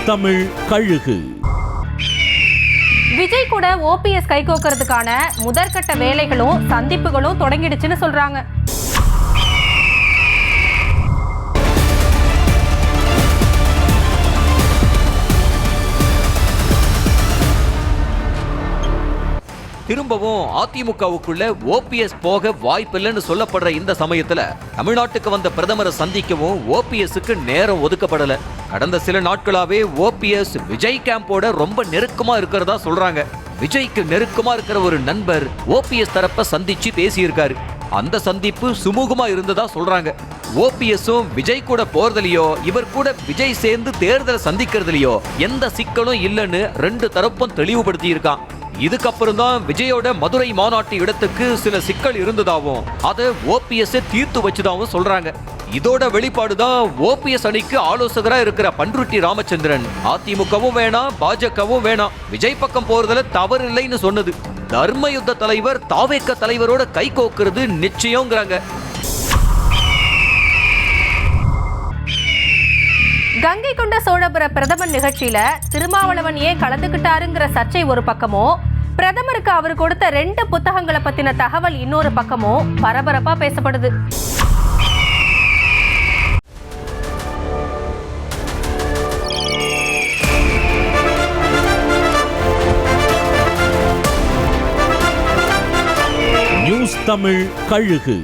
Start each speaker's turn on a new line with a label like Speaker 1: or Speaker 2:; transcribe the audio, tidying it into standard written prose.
Speaker 1: தமிழ் கழுகு.
Speaker 2: விஜய் கூட ஓபிஎஸ் கைகோக்கிறதுக்கான முதற்கட்ட வேலைகளும் சந்திப்புகளும் தொடங்கிடுச்சுன்னு சொல்றாங்க.
Speaker 3: திரும்பவும் அதிமுகவுக்குள்ள ஓபிஎஸ் போக வாய்ப்பில்லைன்னு சொல்லப்படுற இந்த சமயத்துல தமிழ்நாட்டுக்கு வந்த பிரதமரை சந்திக்கவும் ஓபிஎஸ்க்கு நேரம் ஒதுக்கப்படல. கடந்த சில நாட்களாவே ஓபிஎஸ் விஜய் கேம்போட ரொம்ப நெருக்கமா இருக்கிறதா சொல்றாங்க. விஜய்க்கு நெருக்கமா இருக்கிற ஒரு நண்பர் ஓபிஎஸ் தரப்ப சந்திச்சு பேசியிருக்காரு. அந்த சந்திப்பு சுமூகமா இருந்ததா சொல்றாங்க. ஓபிஎஸும் விஜய் கூட போறதுலயோ இவர் கூட விஜய் சேர்ந்து தேர்தலை சந்திக்கிறதுலயோ எந்த சிக்கலும் இல்லைன்னு ரெண்டு தரப்பும் தெளிவுபடுத்தி இருக்கான். இதுக்கப்புறம் தான் விஜயோட மதுரை மாநாட்டு இடத்துக்கு சில சிக்கல் இருந்ததாவும் அதை ஓபிஎஸ் தீர்த்து வச்சுதாவும் சொல்றாங்க. இதோட வெளிப்பாடுதான் ஓபிஎஸ் அணிக்கு ஆலோசகரா இருக்கிற பண்ருட்டி ராமச்சந்திரன் அதிமுகவும் வேணாம் பாஜகவும் வேணாம் விஜய் பக்கம் போறதுல தவறு இல்லைன்னு சொன்னது. தர்ம யுத்த தலைவர் தாவேக்க தலைவரோட கை கோக்குறது நிச்சயம்ங்கிறாங்க.
Speaker 2: கங்கை கொண்ட சோழபுர பிரதமர் நிகழ்ச்சியில திருமாவளவன் ஏன் கலந்துகிட்டாருங்கிற சர்ச்சை ஒரு பக்கமோ, பிரதமருக்கு அவர் கொடுத்த 2 புத்தகங்களை பத்தின தகவல் இன்னொரு பக்கமோ பரபரப்பா பேசப்படுது.
Speaker 1: நியூஸ் தமிழ் கழுகு.